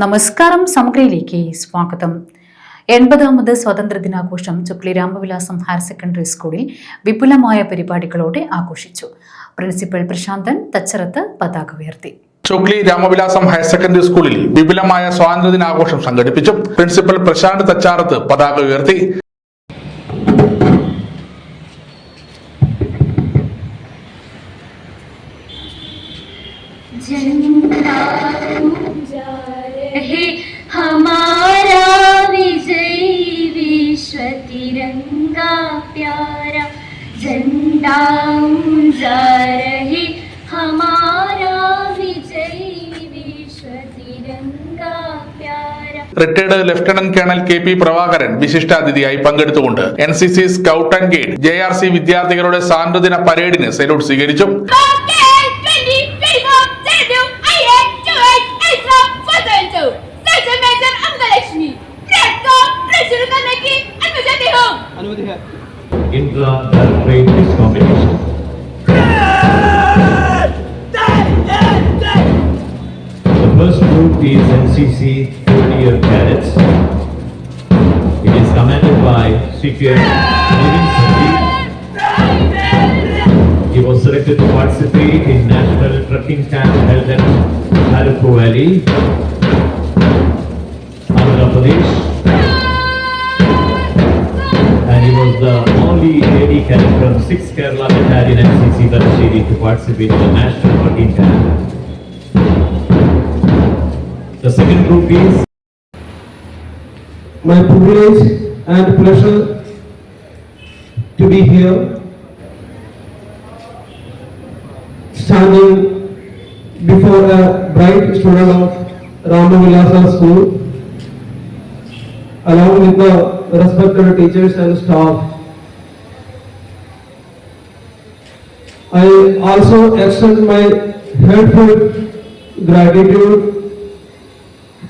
നമസ്കാരം. സമഗ്രയിലേക്ക് സ്വാഗതം. 80ാമത് സ്വാതന്ത്ര്യദിനാഘോഷം Chokli Ramavilasam higher secondary സ്കൂളിൽ വിപുലമായ പരിപാടികളോടെ ആഘോഷിച്ചു. പ്രിൻസിപ്പൽ പ്രശാന്തൻ തച്ചറത്ത് പതാക ഉയർത്തി. ചുക്ലി രാമവിലാസം ഹയർ സെക്കൻഡറി സ്കൂളിൽ വിപുലമായ സ്വാതന്ത്ര്യദിനാഘോഷം സംഘടിപ്പിച്ചു. പ്രിൻസിപ്പൽ പ്രശാന്ത് തച്ചാറത്ത് പതാക ഉയർത്തി. हमारा विजयी विश्व तिरंगा प्यारा झंडा ऊंचा रहे हमारा विजयी विश्व तिरंगा प्यारा. Retired lieutenant colonel KP Prabhakaran വിശിഷ്ടാതിഥിയായി പങ്കെടുത്തുകൊണ്ട് NCC scout and guide JRC വിദ്യാർത്ഥികളുടെ സ്വാതന്ത്ര്യദിന പരേഡിന് സല്യൂട്ട് സ്വീകരിച്ചു. Indra celebrate this combination. The first group is NCC 30-year cadets. It is commanded by CPM Nivin Sandeep. He was selected to participate in national trekking camp held at Arapur Valley, Andhra Pradesh. He was the only lady cadet from 6th Kerala Battalion NCC Talasheri to participate in the national trekking camp. The second group is my privilege and pleasure to be here, standing before a bright student of Ramavilasa School, along with the respected teachers and staff. I also extend my heartfelt gratitude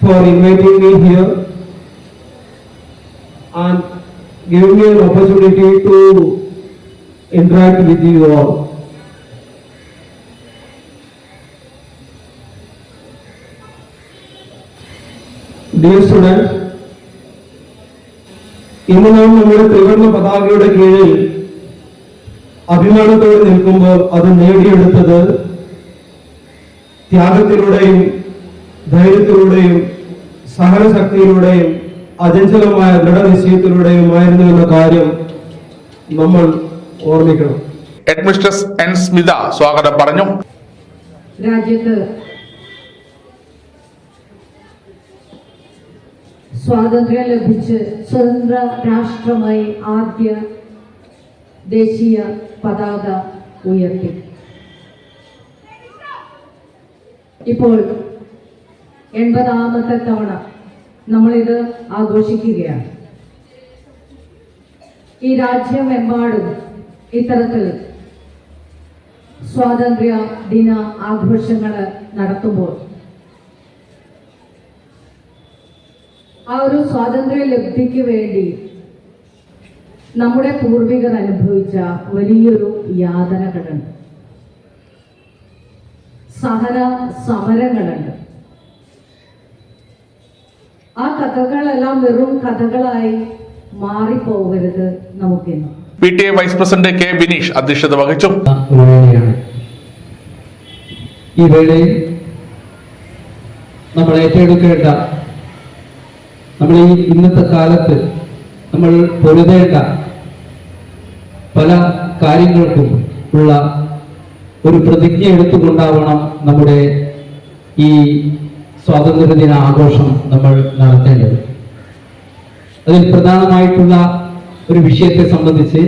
for inviting me here and giving me an opportunity to interact with you all. Dear students, ഇന്ന് നാം നമ്മുടെ ത്രിവർണ്ണ പതാകയുടെ കീഴിൽ അഭിമാനത്തോടെ നിൽക്കുമ്പോൾ അത് നേടിയെടുത്തത് ത്യാഗത്തിലൂടെയും ധൈര്യത്തിലൂടെയും സഹനശക്തിയിലൂടെയും അചഞ്ചലമായ ദൃഢനിശ്ചയത്തിലൂടെയുമായിരുന്നു എന്ന കാര്യം നമ്മൾ ഓർമ്മിക്കണം. Headmistress N. സ്മിത സ്വാഗതം പറഞ്ഞു. രാജ്യത്ത് സ്വാതന്ത്ര്യം ലഭിച്ച് സ്വതന്ത്ര രാഷ്ട്രമായി ആദ്യ ദേശീയ പതാക ഉയർത്തി. ഇപ്പോൾ 80ാമത്തെ തവണ നമ്മളിത് ആഘോഷിക്കുകയാണ്. ഈ രാജ്യമെമ്പാടും ഇത്തരത്തിൽ സ്വാതന്ത്ര്യ ദിന ആഘോഷങ്ങൾ നടത്തുമ്പോൾ ആ ഒരു സ്വാതന്ത്ര്യ ലബ്ധിക്ക് വേണ്ടി നമ്മുടെ പൂർവികർ അനുഭവിച്ച വലിയൊരു യാതനകളുണ്ട്, സഹന സമരങ്ങളുണ്ട്. ആ കഥകളെല്ലാം വെറും കഥകളായി മാറിപ്പോകരുത് നമുക്കിന്ന്. PTA vice president K. Bineesh അധ്യക്ഷത വഹിച്ചു. ഈ വേളയിൽ നമ്മൾ ഏറ്റെടുക്കേണ്ട, നമ്മൾ ഈ ഇന്നത്തെ കാലത്ത് നമ്മൾ പൊരുതേണ്ട പല കാര്യങ്ങൾക്കും ഉള്ള ഒരു പ്രതിജ്ഞ എടുത്തുകൊണ്ടാവണം നമ്മുടെ ഈ സ്വാതന്ത്ര്യദിന ആഘോഷം നമ്മൾ നടത്തേണ്ടത്. അതിൽ പ്രധാനമായിട്ടുള്ള ഒരു വിഷയത്തെ സംബന്ധിച്ച്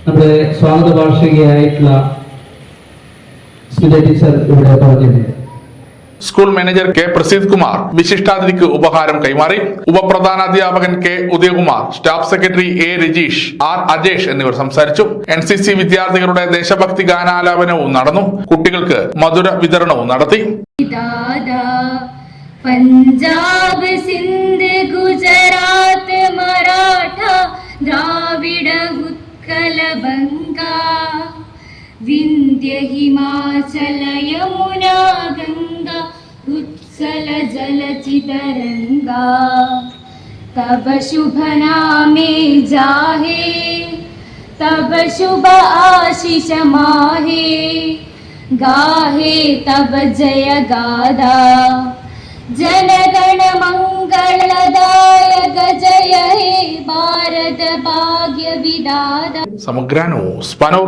നമ്മുടെ സ്വാഗത ഭാഷകയായിട്ടുള്ള സ്മിത ടീച്ചർ ഇവിടെ പറഞ്ഞിട്ടുണ്ട്. School manager K. Praseed Kumar വിശിഷ്ടാതിഥിക്ക് ഉപഹാരം കൈമാറി. ഉപപ്രധാനാധ്യാപകൻ K. Udayakumar, staff secretary A. Rajeesh, R. Ajesh എന്നിവർ സംസാരിച്ചു. NCC വിദ്യാർത്ഥികളുടെ ദേശഭക്തി ഗാനാലാപനവും നടന്നു. കുട്ടികൾക്ക് മധുര വിതരണവും നടത്തി. പഞ്ചാബ്, സിന്ധ്, ഗുജറാത്ത്, മറാഠ, ദ്രാവിഡ, ഉത്കല, ബംഗ, വിന്ധ്യ, ഹിമാചല, യമുന, ഗംഗ, चल जल चितरंगा तब शुभ नामे जाहे तब शुभ आशीष माहे गाहे तब जय गादा जनगण मंगलदायक जय हे भारत भाग्य विधाता സമഗ്ര ന്യൂസ് പനൂർ.